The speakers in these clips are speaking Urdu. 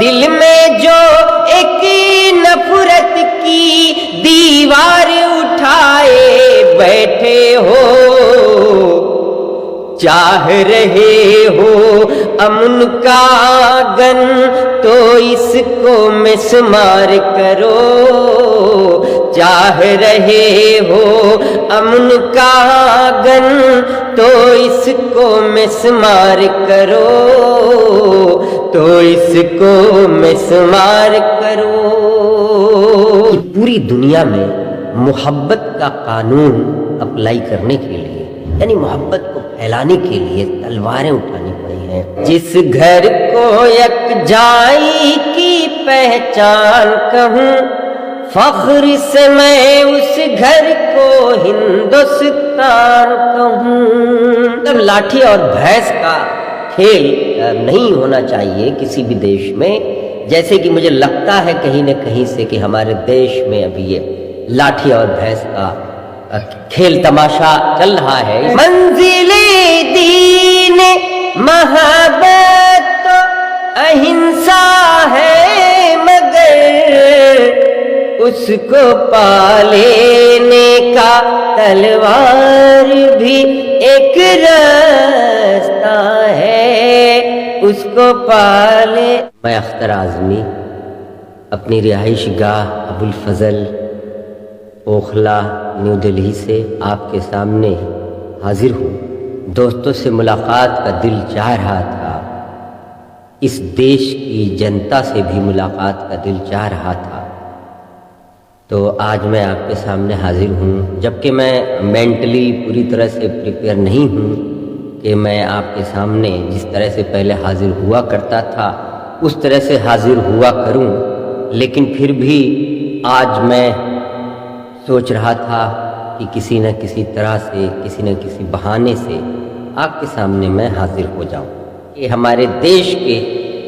دل میں جو ایک نفرت کی دیوار اٹھائے بیٹھے ہو، چاہ رہے ہو امن کا آنگن تو اس کو مسمار کرو، چاہ رہے ہو امن کا آنگن تو اس کو مسمار کرو، تو اس کو مسمار کرو۔ پوری دنیا میں محبت کا قانون اپلائی کرنے کے لیے، یعنی محبت کو پھیلانے کے لیے تلواریں اٹھانی پڑی ہیں۔ جس گھر کو یکجائی کی پہچان کہوں، فخر سے میں اس گھر کو ہندوستان کہوں۔ تب لاٹھی اور بھینس کا کھیل نہیں ہونا چاہیے کسی بھی دیش میں، جیسے کہ مجھے لگتا ہے کہیں نہ کہیں سے کہ ہمارے دیش میں ابھی یہ لاٹھی اور بھینس کا کھیل تماشا چل رہا ہے۔ منزل دین محبت تو اہنسا ہے، مگر اس کو پالینے کا تلوار بھی ایک راستہ ہے، اس کو پالے۔ میں اختر اعظمی اپنی رہائش گاہ ابوالفضل اوکھلا نیو دہلی سے آپ کے سامنے حاضر ہوں۔ دوستوں سے ملاقات کا دل چاہ رہا تھا، اس دیش کی جنتا سے بھی ملاقات کا دل چاہ رہا تھا، تو آج میں آپ کے سامنے حاضر ہوں، جبکہ میں مینٹلی پوری طرح سے پریپیئر نہیں ہوں کہ میں آپ کے سامنے جس طرح سے پہلے حاضر ہوا کرتا تھا اس طرح سے حاضر ہوا کروں، لیکن پھر بھی آج میں سوچ رہا تھا کہ کسی نہ کسی طرح سے، کسی نہ کسی بہانے سے آپ کے سامنے میں حاضر ہو جاؤں۔ کہ ہمارے دیش کے،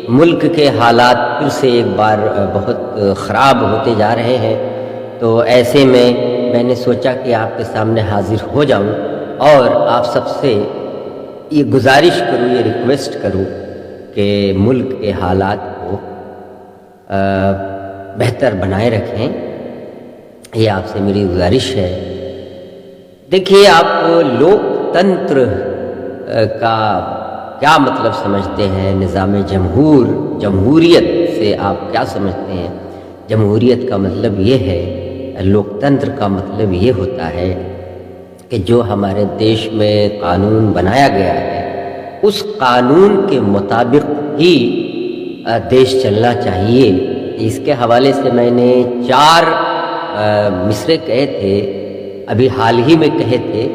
ملک کے حالات پھر سے ایک بار بہت خراب ہوتے جا رہے ہیں، تو ایسے میں نے سوچا کہ آپ کے سامنے حاضر ہو جاؤں اور آپ سب سے یہ گزارش کروں، یہ ریکویسٹ کروں کہ ملک کے حالات کو بہتر بنائے رکھیں، یہ آپ سے میری گزارش ہے۔ دیکھیے، آپ لوک تنتر کا کیا مطلب سمجھتے ہیں؟ نظام جمہوریت سے آپ کیا سمجھتے ہیں؟ جمہوریت کا مطلب یہ ہے، لوکتنتر کا مطلب یہ ہوتا ہے کہ جو ہمارے دیش میں قانون بنایا گیا ہے اس قانون کے مطابق ہی دیش چلنا چاہیے۔ اس کے حوالے سے میں نے 4 مصرے کہے تھے، ابھی حال ہی میں کہے تھے،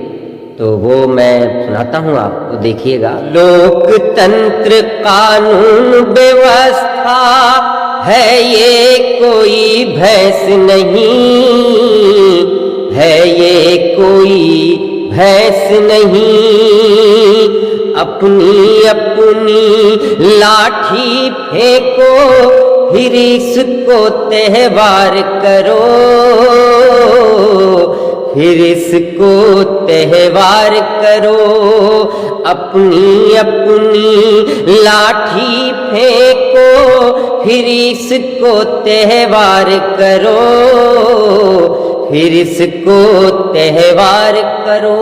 تو وہ میں سناتا ہوں آپ کو، دیکھیے گا۔ لوکتنتر قانون ویوستھا ہے، یہ کوئی بھینس نہیں ہے، یہ کوئی بھینس نہیں، اپنی اپنی لاٹھی پھینکو پھر اس کو تہوار کرو، پھر اس کو تہوار کرو، اپنی اپنی لاٹھی پھینکو پھر اس کو تہوار کرو، پھر اس کو تہوار کرو۔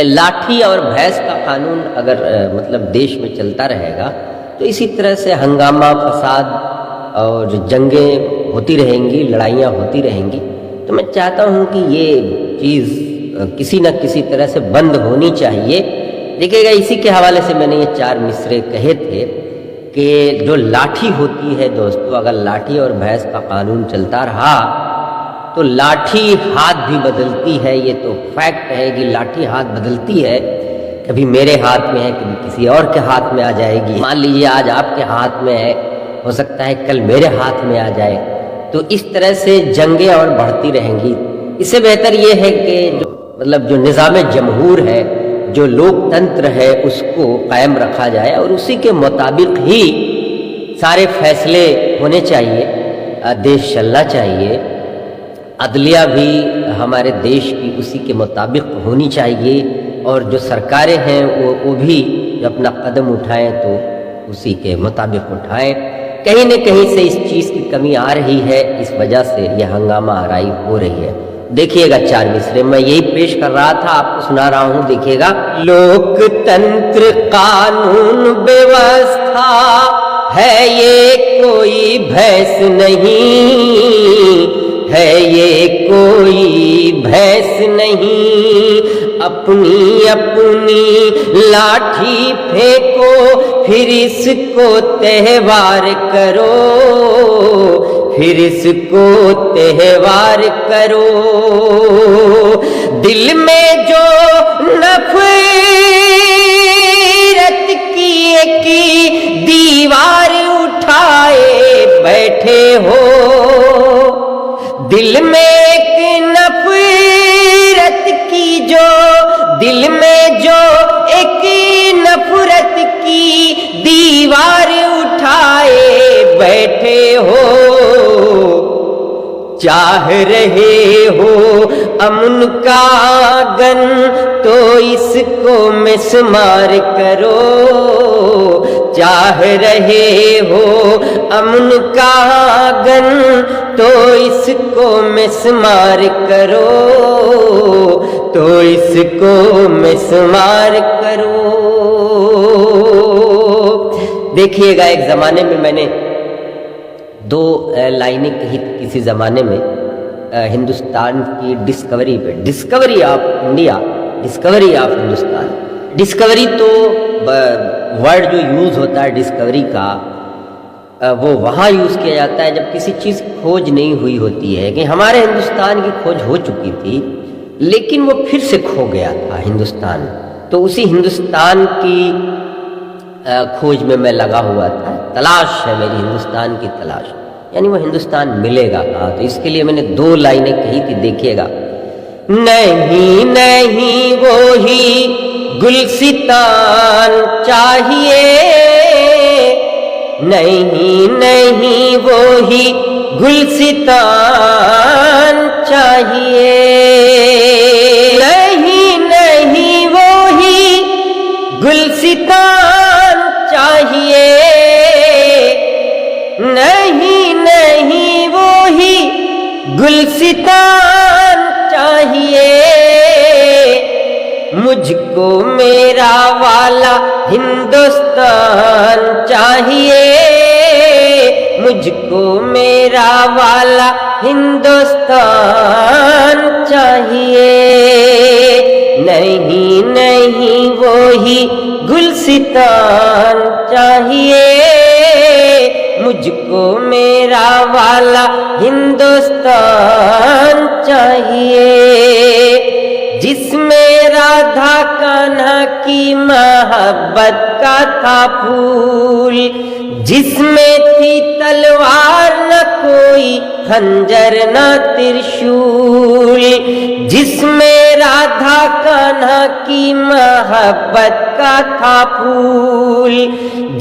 لاٹھی اور بھینس کا قانون اگر مطلب دیش میں چلتا رہے گا تو اسی طرح سے ہنگامہ، فساد اور جنگیں ہوتی رہیں گی، لڑائیاں ہوتی رہیں گی۔ تو میں چاہتا ہوں کہ یہ چیز کسی نہ کسی طرح سے بند ہونی چاہیے۔ دیکھیے گا، اسی کے حوالے سے میں نے یہ 4 مصرے کہے تھے کہ جو لاٹھی ہوتی ہے دوستو، اگر لاٹھی اور بھینس کا قانون چلتا رہا تو لاٹھی ہاتھ بھی بدلتی ہے، یہ تو فیکٹ ہے کہ لاٹھی ہاتھ بدلتی ہے، کبھی میرے ہاتھ میں ہے، کبھی کسی اور کے ہاتھ میں آ جائے گی۔ مان لیجیے آج آپ کے ہاتھ میں ہے، ہو سکتا ہے کل میرے ہاتھ میں آ جائے، تو اس طرح سے جنگیں اور بڑھتی رہیں گی۔ اس سے بہتر یہ ہے کہ جو نظام جمہور ہے، جو لوک تنتر ہے، اس کو قائم رکھا جائے اور اسی کے مطابق ہی سارے فیصلے ہونے چاہیے، دیش چلنا چاہیے۔ عدلیہ بھی ہمارے دیش کی اسی کے مطابق ہونی چاہیے، اور جو سرکاریں ہیں وہ بھی جو اپنا قدم اٹھائیں تو اسی کے مطابق اٹھائیں۔ کہیں نہ کہیں سے اس چیز کی کمی آ رہی ہے، اس وجہ سے یہ ہنگامہ آرائی ہو رہی ہے۔ دیکھیے گا 4 مصرے میں یہی پیش کر رہا تھا، آپ کو سنا رہا ہوں، دیکھیے گا۔ لوک تنتر قانون ویوستھا ہے یہ کوئی بھینس نہیں، ہے یہ کوئی بھینس نہیں، اپنی اپنی لاٹھی پھینکو پھر اس کو تہوار کرو، پھر اس کو تہوار کرو، دل میں جو نفرت کی دیوار اٹھائے بیٹھے ہو، دل میں ایک نفرت کی جو، دل میں جو ایک نفرت کی دیوار اٹھائے بیٹھے ہو، چاہ رہے ہو امن کا آنگن تو اس کو مسمار کرو، چاہ رہے ہو امن کا آنگن تو اس کو مسمار کرو، تو اس کو مسمار کرو۔ دیکھیے گا ایک زمانے میں میں نے 2 لائنیں کہی کسی زمانے میں ہندوستان کی ڈسکوری پہ، Discovery of India, Discovery of Hindustan. Discovery تو ورڈ جو یوز ہوتا ہے ڈسکوری کا، وہ وہاں یوز کیا جاتا ہے جب کسی چیز کی کھوج نہیں ہوئی ہوتی ہے، کہ ہمارے ہندوستان کی کھوج ہو چکی تھی لیکن وہ پھر سے کھو گیا تھا ہندوستان، تو اسی ہندوستان کی کھوج میں لگا ہوا تھا، تلاش ہے میری ہندوستان کی تلاش، یعنی وہ ہندوستان ملے گا کہاں، تو اس کے لیے میں نے 2 لائنیں کہی تھی، دیکھیے گا۔ نہیں نہیں وہی گلستان چاہیے، نہیں نہیں وہی گلستان چاہیے، نہیں نہیں وہی گلستان چاہیے، نہیں نہیں وہی گلستان چاہیے، مجھ کو میرا والا ہندوستان چاہیے، مجھ کو میرا والا ہندوستان چاہیے، نہیں نہیں وہی گلستان چاہیے، مجھ کو میرا والا ہندوستان چاہیے، جس میں رادھا کانہا کی محبت کا تھا پھول، جس میں تھی تلوار نہ کوئی خنجر نہ ترشول، جس میں رادھا کانہا کی محبت کا تھا پھول،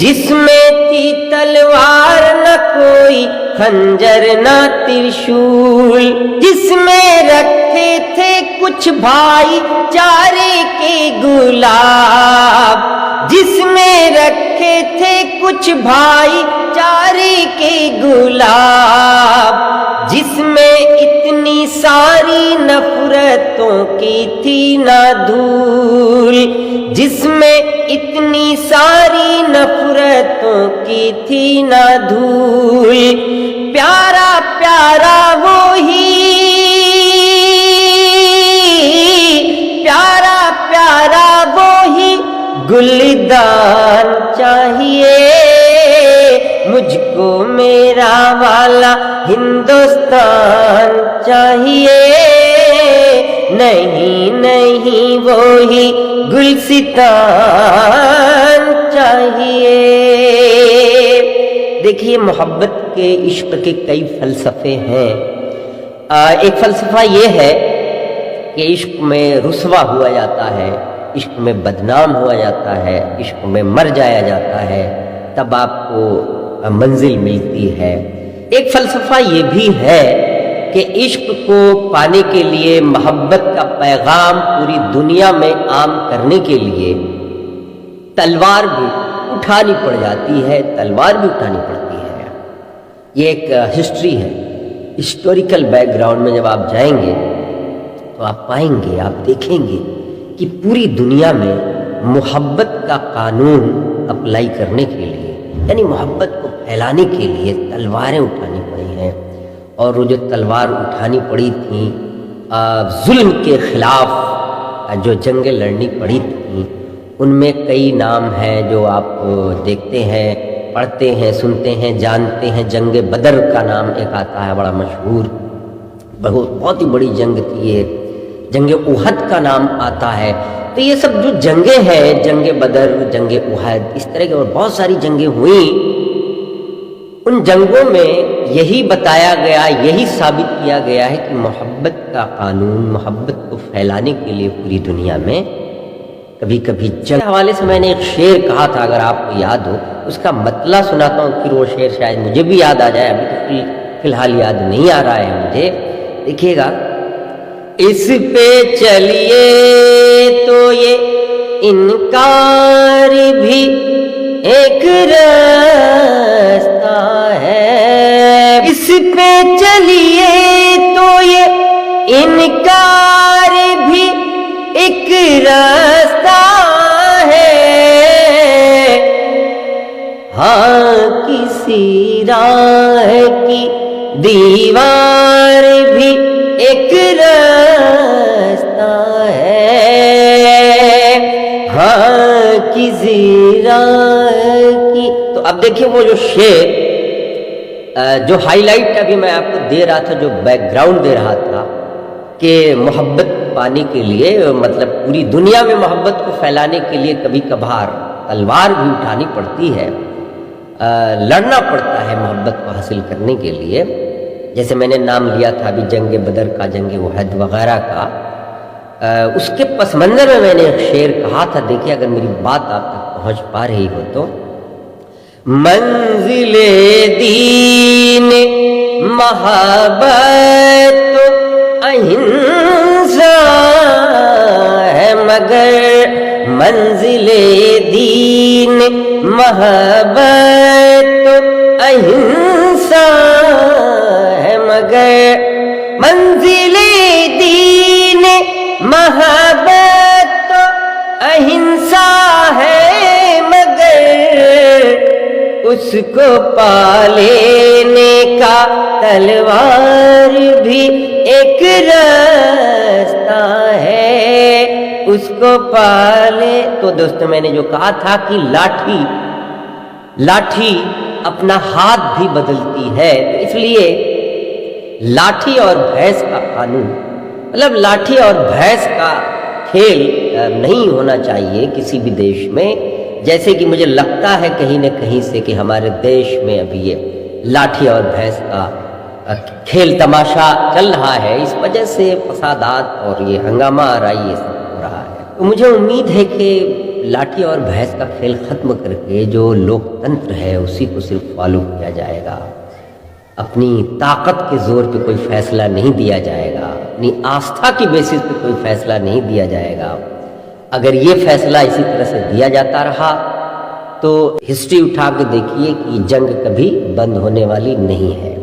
جس میں تھی تلوار نہ کوئی خنجر نہ ترشول، جس میں رکھے تھے کچھ بھائی چارے کے گلاب، جس میں رکھے تھے کچھ بھائی چارے کے گلاب، جس میں اتنی ساری نفرتوں کی تھی نہ دھول، جس میں اتنی ساری نفرتوں کی تھی نہ دھول، پیارا پیارا وہی، پیارا پیارا وہی گلدان چاہیے، مجھ کو میرا والا ہندوستان چاہیے، نہیں نہیں وہی گلستان چاہیے۔ دیکھیے محبت کے عشق کے کئی فلسفے ہیں۔ ایک فلسفہ یہ ہے کہ عشق میں رسوا ہوا جاتا ہے، عشق میں بدنام ہوا جاتا ہے، عشق میں مر جایا جاتا ہے، تب آپ کو منزل ملتی ہے۔ ایک فلسفہ یہ بھی ہے کہ عشق کو پانے کے لیے، محبت کا پیغام پوری دنیا میں عام کرنے کے لیے تلوار بھی اٹھانی پڑ جاتی ہے، تلوار بھی اٹھانی پڑتی ہے۔ یہ ایک ہسٹری ہے، ہسٹوریکل بیک گراؤنڈ میں جب آپ جائیں گے تو آپ پائیں گے، آپ دیکھیں گے کہ پوری دنیا میں محبت کا قانون اپلائی کرنے کے لیے، یعنی محبت کو پھیلانے کے لیے تلواریں اٹھانی پڑی ہیں، اور وہ جو تلوار اٹھانی پڑی تھیں ظلم کے خلاف جو جنگیں لڑنی پڑی تھیں، ان میں کئی نام ہیں جو آپ دیکھتے ہیں، پڑھتے ہیں، سنتے ہیں، جانتے ہیں۔ جنگ بدر کا نام ایک آتا ہے بڑا مشہور، بہت ہی بڑی جنگ تھی یہ۔ جنگ احد کا نام آتا ہے۔ تو یہ سب جو جنگیں ہیں، جنگ بدر، جنگ احد، اس طرح کی اور بہت ساری جنگیں ہوئیں، ان جنگوں میں یہی بتایا گیا، یہی ثابت کیا گیا ہے کہ محبت کا قانون، محبت کو پھیلانے کے لیے پوری دنیا میں کبھی کبھی جنگ کے حوالے سے میں نے ایک شعر کہا تھا، اگر آپ کو یاد ہو اس کا مطلع سناتا ہوں، پھر وہ شعر شاید مجھے بھی یاد آ جائے، ابھی تو فی الحال یاد نہیں آ رہا ہے مجھے۔ دیکھیے گا، اس پہ چلیے تو یہ انکار بھی ایک راستہ ہے، اس پہ چلیے تو یہ انکار بھی ایک راستہ ہے، ہاں کسی راہ کی دیوار بھی ایک راستہ ہے، ہاں کسی راہ کی۔ تو اب دیکھیں وہ جو شعر جو ہائی لائٹ ابھی میں آپ کو دے رہا تھا، جو بیک گراؤنڈ دے رہا تھا کہ محبت پانے کے لیے، مطلب پوری دنیا میں محبت کو پھیلانے کے لیے کبھی کبھار تلوار بھی اٹھانی پڑتی ہے، لڑنا پڑتا ہے محبت کو حاصل کرنے کے لیے۔ جیسے میں نے نام لیا تھا ابھی جنگ بدر کا، جنگ احد وغیرہ کا، اس کے پس منظر میں میں نے ایک شعر کہا تھا، دیکھیے اگر میری بات آپ تک پہنچ پا رہی ہو تو۔ منزل دین محبت تو اہنسا ہے، مگر منزل دین محبت تو اہنسا ہے، مگر منزل دین محبت تو اہنسا ہے، مگر اس کو پا لینے کا تلوار بھی ایک راستہ ہے، اس کو پا لے۔ تو دوستو میں نے جو کہا تھا کہ لاٹھی اپنا ہاتھ بھی بدلتی ہے، تو اس لیے لاٹھی اور بھینس کا قانون، مطلب لاٹھی اور بھینس کا کھیل نہیں ہونا چاہیے کسی بھی دیش میں۔ جیسے کہ مجھے لگتا ہے کہیں نہ کہیں سے کہ ہمارے دیش میں ابھی یہ لاٹھی اور بھینس کا کھیل تماشا چل رہا ہے، اس وجہ سے فسادات اور یہ ہنگامہ آرائی یہ سب ہو رہا ہے۔ تو مجھے امید ہے کہ لاٹھی اور بھینس کا کھیل ختم کر کے جو لوک تنتر ہے اسی کو صرف فالو کیا جائے گا، اپنی طاقت کے زور پہ کوئی فیصلہ نہیں دیا جائے گا، اپنی آستھا کی بیسس پہ کوئی فیصلہ نہیں دیا جائے گا۔ اگر یہ فیصلہ اسی طرح سے دیا جاتا رہا تو ہسٹری اٹھا کے دیکھیے کہ جنگ کبھی بند ہونے والی نہیں ہے،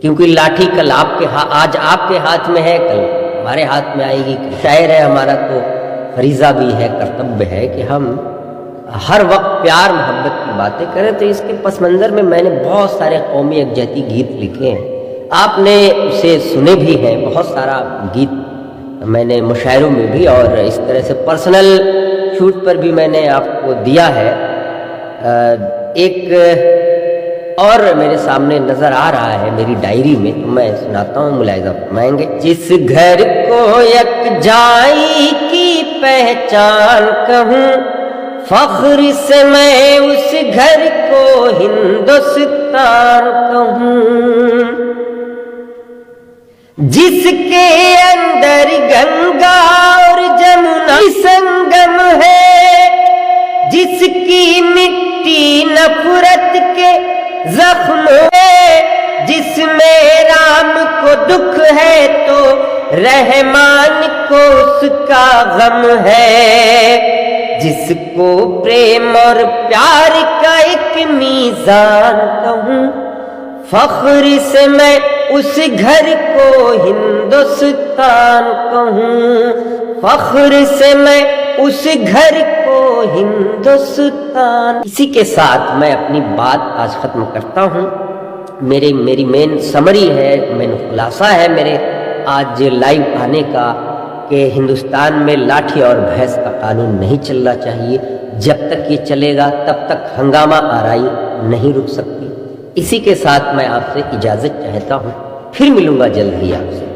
کیونکہ لاٹھی کل آج آپ کے ہاتھ میں ہے، کل ہمارے ہاتھ میں آئے گی۔ شاعر ہے ہمارا تو فریضہ بھی ہے، کرتویہ ہے کہ ہم ہر وقت پیار محبت کی باتیں کریں۔ تو اس کے پس منظر میں میں نے بہت سارے قومی یکجہتی گیت لکھے ہیں، آپ نے اسے سنے بھی ہیں، بہت سارا گیت میں نے مشاعروں میں بھی اور اس طرح سے پرسنل شوٹ پر بھی میں نے آپ کو دیا ہے۔ ایک اور میرے سامنے نظر آ رہا ہے میری ڈائری میں، تو میں سناتا ہوں، ملاحظہ فرمائیں گے۔ جس گھر کو یکجائی کی پہچان کہوں، فخر سے میں اس گھر کو ہندوستان کہوں، جس کے اندر گنگا اور جمنا سنگم ہے، جس کی مٹی نفرت کے زخم ہے، جس میں رام کو دکھ ہے تو رحمان کو اس کا غم ہے، جس کو پریم اور پیار کا ایک میزان کہوں، فخر سے میں اس گھر کو ہندوستان کہوں، فخر سے میں اس گھر کو ہندوستان۔ اسی کے ساتھ میں اپنی بات آج ختم کرتا ہوں۔ میری مین سمری ہے، مین خلاصہ ہے میرے آج لائیو آنے کا کہ ہندوستان میں لاٹھی اور بھینس کا قانون نہیں چلنا چاہیے۔ جب تک یہ چلے گا تب تک ہنگامہ آرائی نہیں رک سکتی۔ اسی کے ساتھ میں آپ سے اجازت چاہتا ہوں، پھر ملوں گا جلد ہی آپ سے۔